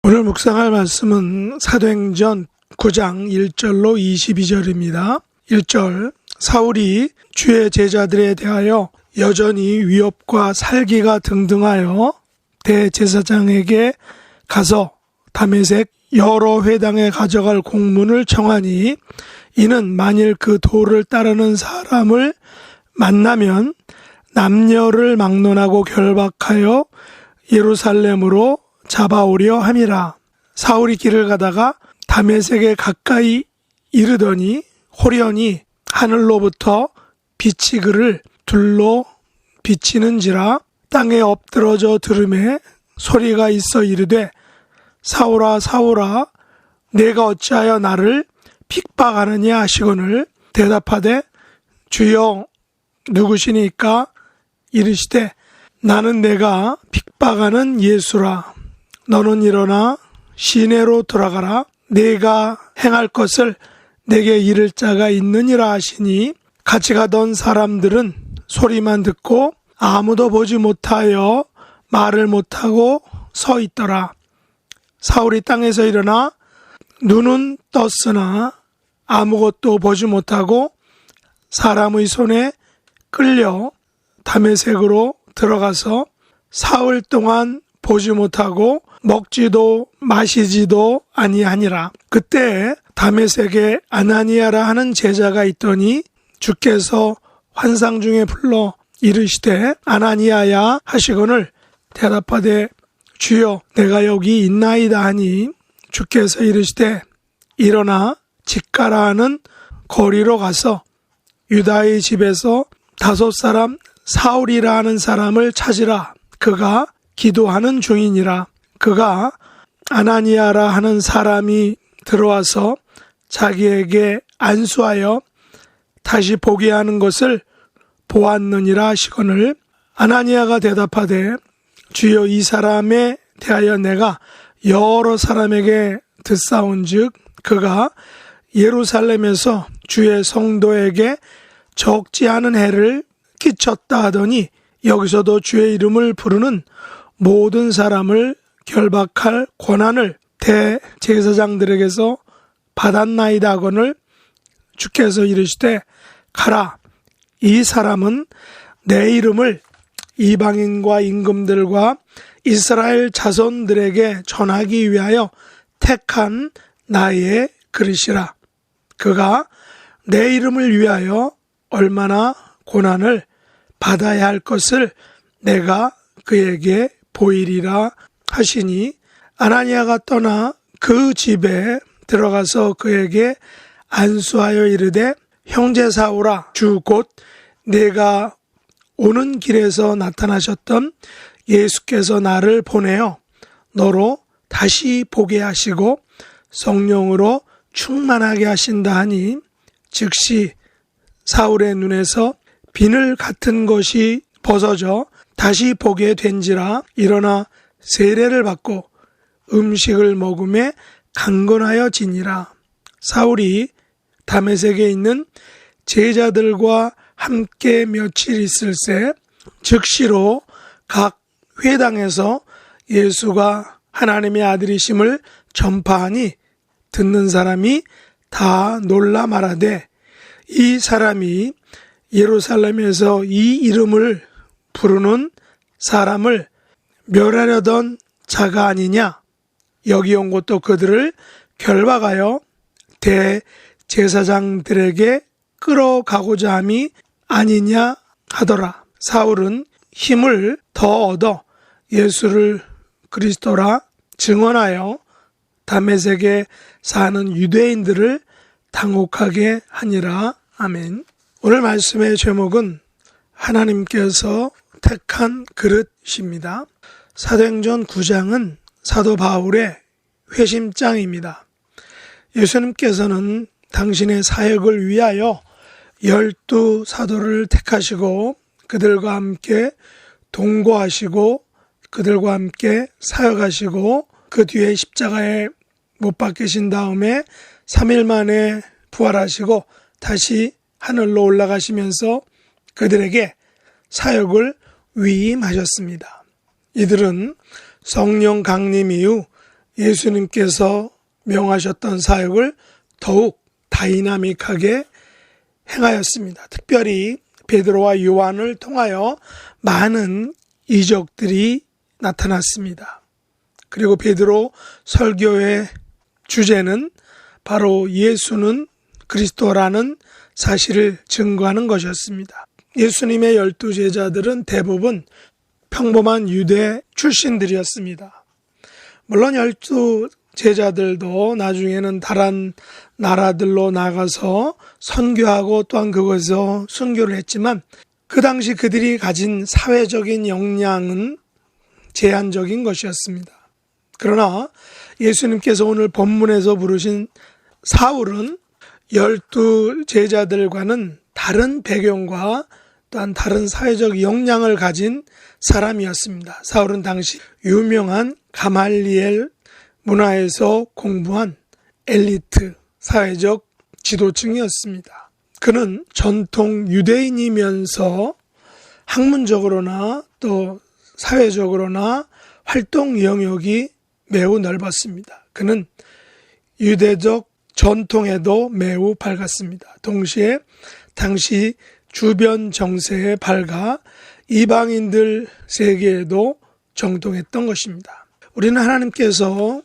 오늘 묵상할 말씀은 사도행전 9장 1절로 22절입니다. 1절, 사울이 주의 제자들에 대하여 여전히 위협과 살기가 등등하여 대제사장에게 가서 다메섹 여러 회당에 가져갈 공문을 청하니, 이는 만일 그 도를 따르는 사람을 만나면 남녀를 막론하고 결박하여 예루살렘으로 잡아오려 함이라. 사울이 길을 가다가 다메섹에 가까이 이르더니 호련히 하늘로부터 빛이 그를 둘러 비치는지라. 땅에 엎드러져 들음에 소리가 있어 이르되, 사울아 사울아 내가 어찌하여 나를 핍박하느냐 하시거늘, 대답하되 주여 누구시니까? 이르시되 나는 내가 핍박하는 예수라. 너는 일어나 시내로 돌아가라. 내가 행할 것을 내게 이를 자가 있느니라 하시니, 같이 가던 사람들은 소리만 듣고 아무도 보지 못하여 말을 못하고 서 있더라. 사울이 땅에서 일어나 눈은 떴으나 아무것도 보지 못하고 사람의 손에 끌려 다메섹으로 들어가서 사흘 동안 보지 못하고 먹지도 마시지도 아니하니라. 그때 다메섹에 아나니아라 하는 제자가 있더니 주께서 환상 중에 불러 이르시되 아나니아야 하시거늘, 대답하되 주여 내가 여기 있나이다 하니, 주께서 이르시되 일어나 직가라 하는 거리로 가서 유다의 집에서 5 사람 사울이라 하는 사람을 찾으라. 그가 기도하는 중이니라. 그가 아나니아라 하는 사람이 들어와서 자기에게 안수하여 다시 보게 하는 것을 보았느니라 하시거늘, 아나니아가 대답하되 주여 이 사람에 대하여 내가 여러 사람에게 듣사온즉 그가 예루살렘에서 주의 성도에게 적지 않은 해를 끼쳤다 하더니, 여기서도 주의 이름을 부르는 모든 사람을 결박할 권한을 대제사장들에게서 받았나이다 하거늘, 주께서 이르시되 가라. 이 사람은 내 이름을 이방인과 임금들과 이스라엘 자손들에게 전하기 위하여 택한 나의 그릇이라. 그가 내 이름을 위하여 얼마나 고난을 받아야 할 것을 내가 그에게 보이리라 하시니, 아나니아가 떠나 그 집에 들어가서 그에게 안수하여 이르되, 형제 사울아, 주 곧 내가 오는 길에서 나타나셨던 예수께서 나를 보내어 너로 다시 보게 하시고 성령으로 충만하게 하신다 하니, 즉시 사울의 눈에서 비늘 같은 것이 벗어져 다시 보게 된지라. 일어나 세례를 받고 음식을 먹음에 강건하여 지니라. 사울이 다메섹에 있는 제자들과 함께 며칠 있을새 즉시로 각 회당에서 예수가 하나님의 아들이심을 전파하니, 듣는 사람이 다 놀라 말하되, 이 사람이 예루살렘에서 이 이름을 부르는 사람을 멸하려던 자가 아니냐. 여기 온 것도 그들을 결박하여 대제사장들에게 끌어가고자 함이 아니냐 하더라. 사울은 힘을 더 얻어 예수를 그리스도라 증언하여 다메섹에 사는 유대인들을 당혹하게 하니라. 아멘. 오늘 말씀의 제목은 하나님께서 택한 그릇입니다. 사도행전 9장은 사도 바울의 회심장입니다. 예수님께서는 당신의 사역을 위하여 12 사도를 택하시고 그들과 함께 동거하시고 그들과 함께 사역하시고, 그 뒤에 십자가에 못 박히신 다음에 3일 만에 부활하시고 다시 하늘로 올라가시면서 그들에게 사역을 위임하셨습니다. 이들은 성령 강림 이후 예수님께서 명하셨던 사역을 더욱 다이나믹하게 행하였습니다. 특별히 베드로와 요한을 통하여 많은 이적들이 나타났습니다. 그리고 베드로 설교의 주제는 바로 예수는 그리스도라는 사실을 증거하는 것이었습니다. 예수님의 12 제자들은 대부분 평범한 유대 출신들이었습니다. 물론 12 제자들도 나중에는 다른 나라들로 나가서 선교하고 또한 그것에서 순교를 했지만 그 당시 그들이 가진 사회적인 역량은 제한적인 것이었습니다. 그러나 예수님께서 오늘 본문에서 부르신 사울은 12 제자들과는 다른 배경과 또한 다른 사회적 역량을 가진 사람이었습니다. 사울은 당시 유명한 가말리엘 문화에서 공부한 엘리트 사회적 지도층이었습니다. 그는 전통 유대인이면서 학문적으로나 또 사회적으로나 활동 영역이 매우 넓었습니다. 그는 유대적 전통에도 매우 밝았습니다. 동시에 당시 주변 정세에 밝아 이방인들 세계에도 정통했던 것입니다. 우리는 하나님께서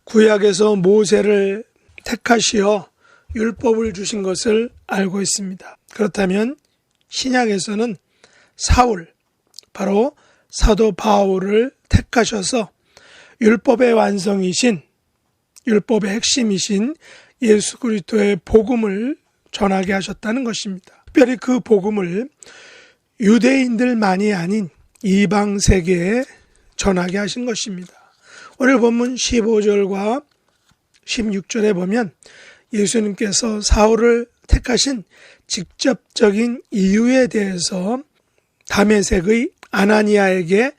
구약에서 모세를 택하시어 율법을 주신 것을 알고 있습니다. 그렇다면 신약에서는 사울, 바로 사도 바울을 택하셔서 율법의 완성이신, 율법의 핵심이신 예수 그리스도의 복음을 전하게 하셨다는 것입니다. 특별히 그 복음을 유대인들만이 아닌 이방 세계에 전하게 하신 것입니다. 오늘 본문 15절과 16절에 보면 예수님께서 사울을 택하신 직접적인 이유에 대해서 다메섹의 아나니아에게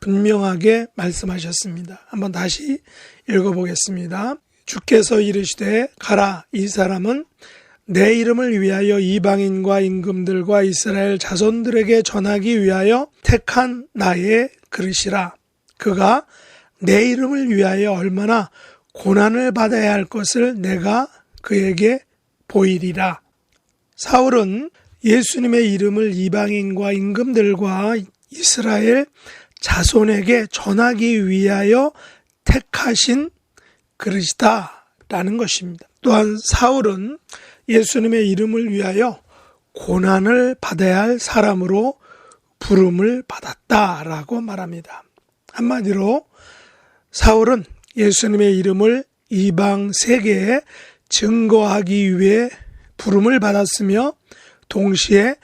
분명하게 말씀하셨습니다. 한번 다시 읽어보겠습니다. 주께서 이르시되 가라, 이 사람은 내 이름을 위하여 이방인과 임금들과 이스라엘 자손들에게 전하기 위하여 택한 나의 그릇이라. 그가 내 이름을 위하여 얼마나 고난을 받아야 할 것을 내가 그에게 보이리라. 사울은 예수님의 이름을 이방인과 임금들과 이스라엘 자손에게 전하기 위하여 택하신 그릇이다 라는 것입니다. 또한 사울은 예수님의 이름을 위하여 고난을 받아야 할 사람으로 부름을 받았다라고 말합니다. 한마디로 사울은 예수님의 이름을 이방 세계에 증거하기 위해 부름을 받았으며 동시에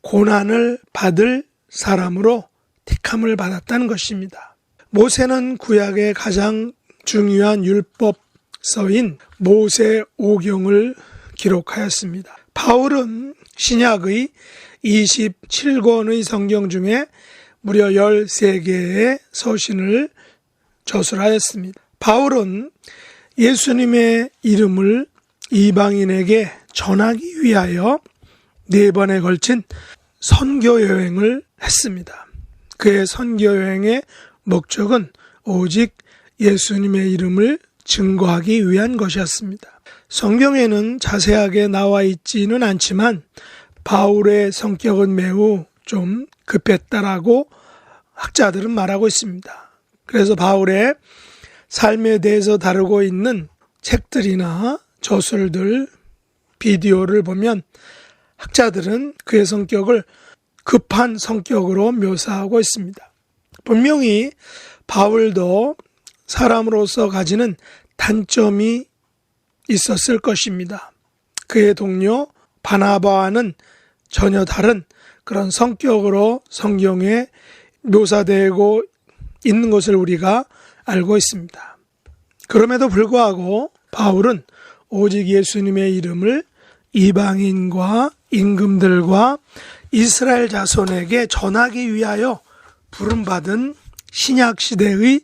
고난을 받을 사람으로 택함을 받았다는 것입니다. 모세는 구약의 가장 중요한 율법서인 모세오경을 기록하였습니다. 바울은 신약의 27권의 성경 중에 무려 13개의 서신을 저술하였습니다. 바울은 예수님의 이름을 이방인에게 전하기 위하여 4번에 걸친 선교 여행을 했습니다. 그의 선교 여행의 목적은 오직 예수님의 이름을 증거하기 위한 것이었습니다. 성경에는 자세하게 나와 있지는 않지만 바울의 성격은 매우 좀 급했다라고 학자들은 말하고 있습니다. 그래서 바울의 삶에 대해서 다루고 있는 책들이나 저술들, 비디오를 보면 학자들은 그의 성격을 급한 성격으로 묘사하고 있습니다. 분명히 바울도 사람으로서 가지는 단점이 있었을 것입니다. 그의 동료 바나바와는 전혀 다른 그런 성격으로 성경에 묘사되고 있는 것을 우리가 알고 있습니다. 그럼에도 불구하고 바울은 오직 예수님의 이름을 이방인과 임금들과 이스라엘 자손에게 전하기 위하여 부름받은 신약시대의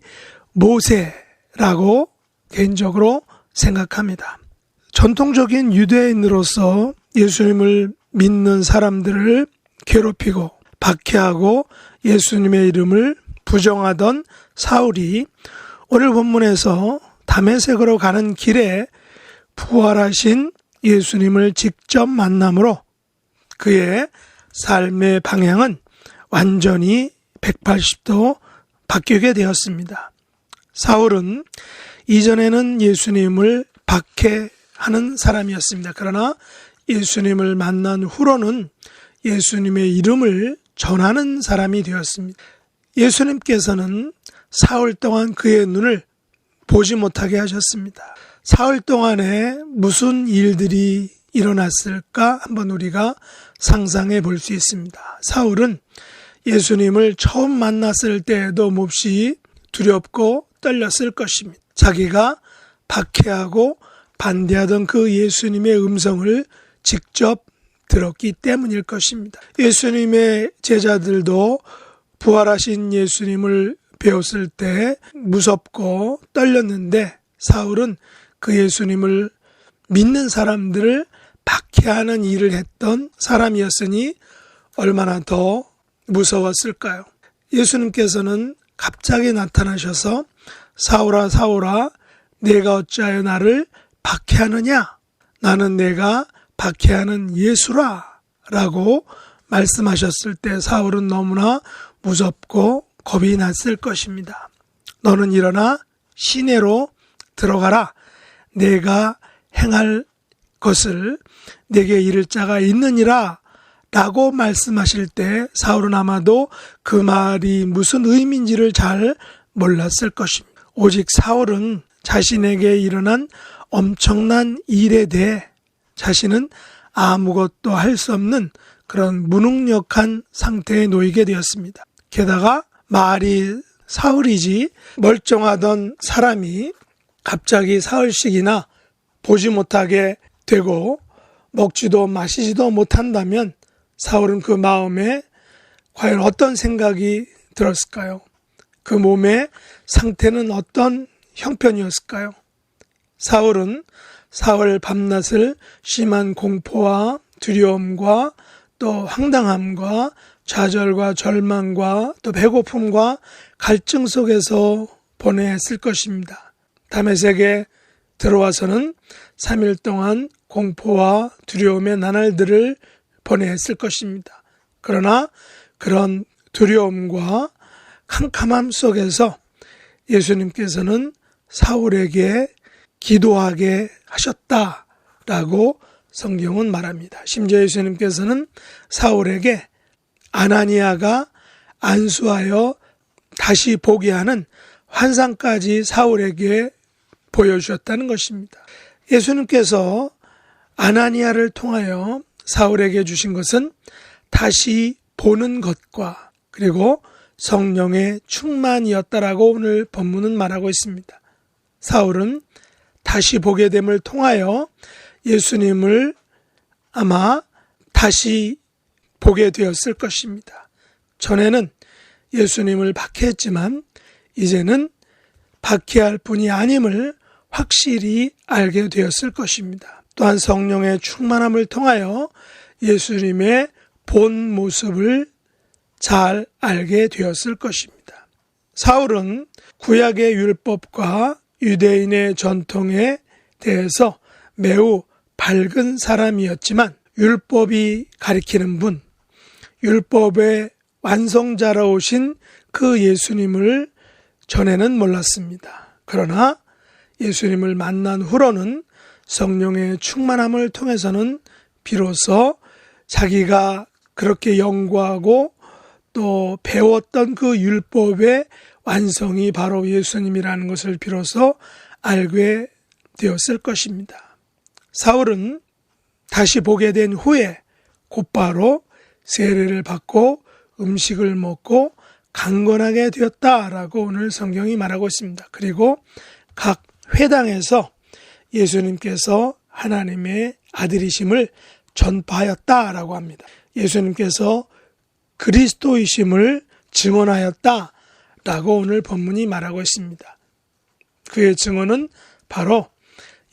모세라고 개인적으로 생각합니다. 전통적인 유대인으로서 예수님을 믿는 사람들을 괴롭히고 박해하고 예수님의 이름을 부정하던 사울이 오늘 본문에서 다메섹으로 가는 길에 부활하신 예수님을 직접 만남으로 그의 삶의 방향은 완전히 180도 바뀌게 되었습니다. 사울은 이전에는 예수님을 박해하는 사람이었습니다. 그러나 예수님을 만난 후로는 예수님의 이름을 전하는 사람이 되었습니다. 예수님께서는 사흘 동안 그의 눈을 보지 못하게 하셨습니다. 사흘 동안에 무슨 일들이 일어났을까 한번 우리가 상상해 볼 수 있습니다. 사울은 예수님을 처음 만났을 때에도 몹시 두렵고 떨렸을 것입니다. 자기가 박해하고 반대하던 그 예수님의 음성을 직접 들었기 때문일 것입니다. 예수님의 제자들도 부활하신 예수님을 배웠을 때 무섭고 떨렸는데 사울은 그 예수님을 믿는 사람들을 박해하는 일을 했던 사람이었으니 얼마나 더 무서웠을까요? 예수님께서는 갑자기 나타나셔서 사울아 사울아 내가 어찌하여 나를 박해하느냐? 나는 내가 박해하는 예수라 라고 말씀하셨을 때 사울은 너무나 무섭고 겁이 났을 것입니다. 너는 일어나 시내로 들어가라. 내가 행할 것을 내게 이를 자가 있느니라 라고 말씀하실 때 사울은 아마도 그 말이 무슨 의미인지를 잘 몰랐을 것입니다. 오직 사울은 자신에게 일어난 엄청난 일에 대해 자신은 아무것도 할 수 없는 그런 무능력한 상태에 놓이게 되었습니다. 게다가 말이 사흘이지 멀쩡하던 사람이 갑자기 사흘씩이나 보지 못하게 되고 먹지도 마시지도 못한다면 사울은 그 마음에 과연 어떤 생각이 들었을까요? 그 몸의 상태는 어떤 형편이었을까요? 사울은 사흘 밤낮을 심한 공포와 두려움과 또 황당함과 좌절과 절망과 또 배고픔과 갈증 속에서 보냈을 것입니다. 다메섹에 들어와서는 3일 동안 공포와 두려움의 나날들을 보냈을 것입니다. 그러나 그런 두려움과 캄캄함 속에서 예수님께서는 사울에게 기도하게 하셨다라고 성경은 말합니다. 심지어 예수님께서는 사울에게 아나니아가 안수하여 다시 보게 하는 환상까지 사울에게 보여주셨다는 것입니다. 예수님께서 아나니아를 통하여 사울에게 주신 것은 다시 보는 것과 그리고 성령의 충만이었다라고 오늘 본문은 말하고 있습니다. 사울은 다시 보게 됨을 통하여 예수님을 아마 다시 보게 되었을 것입니다. 전에는 예수님을 박해했지만 이제는 박해할 뿐이 아님을 확실히 알게 되었을 것입니다. 또한 성령의 충만함을 통하여 예수님의 본 모습을 잘 알게 되었을 것입니다. 사울은 구약의 율법과 유대인의 전통에 대해서 매우 밝은 사람이었지만 율법이 가리키는 분, 율법의 완성자로 오신 그 예수님을 전에는 몰랐습니다. 그러나 예수님을 만난 후로는 성령의 충만함을 통해서는 비로소 자기가 그렇게 연구하고 또 배웠던 그 율법의 완성이 바로 예수님이라는 것을 비로소 알게 되었을 것입니다. 사울은 다시 보게 된 후에 곧바로 세례를 받고 음식을 먹고 강건하게 되었다라고 오늘 성경이 말하고 있습니다. 그리고 각 회당에서 예수님께서 하나님의 아들이심을 전파하였다라고 합니다. 예수님께서 그리스도이심을 증언하였다라고 오늘 본문이 말하고 있습니다. 그의 증언은 바로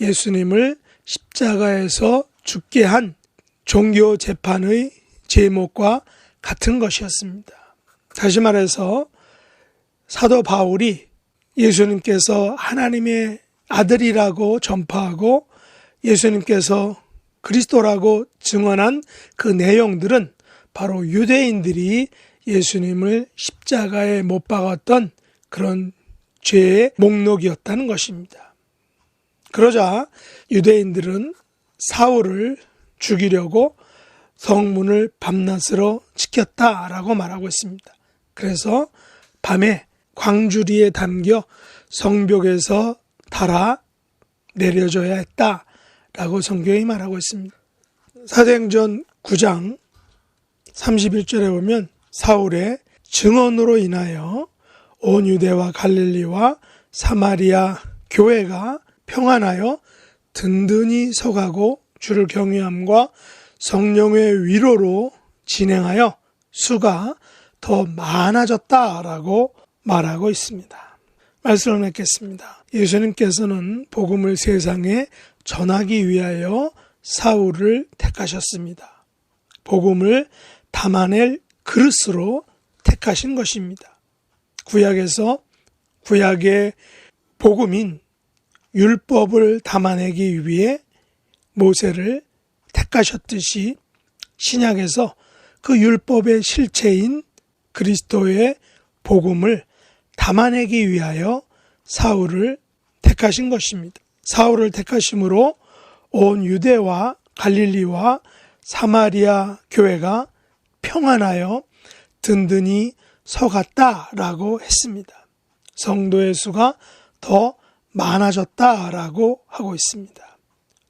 예수님을 십자가에서 죽게 한 종교 재판의 제목과 같은 것이었습니다. 다시 말해서 사도 바울이 예수님께서 하나님의 아들이라고 전파하고 예수님께서 그리스도라고 증언한 그 내용들은 바로 유대인들이 예수님을 십자가에 못 박았던 그런 죄의 목록이었다는 것입니다. 그러자 유대인들은 사울을 죽이려고 성문을 밤낮으로 지켰다라고 말하고 있습니다. 그래서 밤에 광주리에 담겨 성벽에서 달아 내려줘야 했다라고 성경이 말하고 있습니다. 사도행전 9장 31절에 보면 사울의 증언으로 인하여 온 유대와 갈릴리와 사마리아 교회가 평안하여 든든히 서가고 주를 경외함과 성령의 위로로 진행하여 수가 더 많아졌다라고 말하고 있습니다. 말씀을 맺겠습니다. 예수님께서는 복음을 세상에 전하기 위하여 사울을 택하셨습니다. 복음을 담아낼 그릇으로 택하신 것입니다. 구약에서 구약의 복음인 율법을 담아내기 위해 모세를 택하셨듯이 신약에서 그 율법의 실체인 그리스도의 복음을 담아내기 위하여 사울을 택하신 것입니다. 사울을 택하심으로 온 유대와 갈릴리와 사마리아 교회가 평안하여 든든히 서갔다라고 했습니다. 성도의 수가 더 많아졌다라고 하고 있습니다.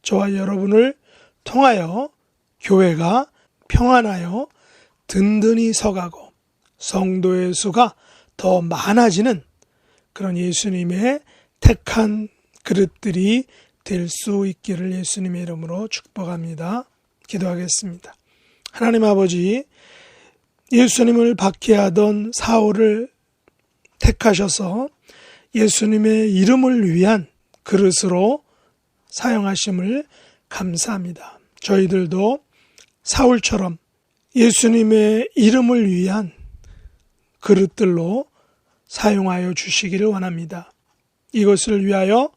저와 여러분을 통하여 교회가 평안하여 든든히 서가고 성도의 수가 더 많아지는 그런 예수님의 택한 그릇들이 될 수 있기를 예수님의 이름으로 축복합니다. 기도하겠습니다. 하나님 아버지, 예수님을 박해하던 사울을 택하셔서 예수님의 이름을 위한 그릇으로 사용하심을 감사합니다. 저희들도 사울처럼 예수님의 이름을 위한 그릇들로 사용하여 주시기를 원합니다. 이것을 위하여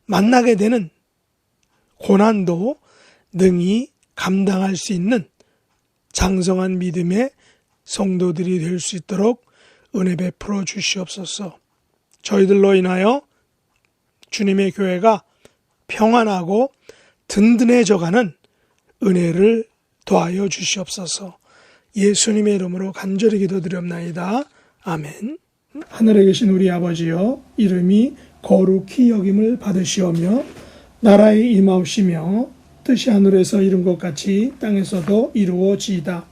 만나게 되는 고난도 능히 감당할 수 있는 장성한 믿음의 성도들이 될 수 있도록 은혜 베풀어 주시옵소서. 저희들로 인하여 주님의 교회가 평안하고 든든해져가는 은혜를 더하여 주시옵소서. 예수님의 이름으로 간절히 기도드렸나이다. 아멘. 하늘에 계신 우리 아버지여, 이름이 거룩히 여김을 받으시오며 나라의 임하옵시며 뜻이 하늘에서 이룬 것 같이 땅에서도 이루어지이다.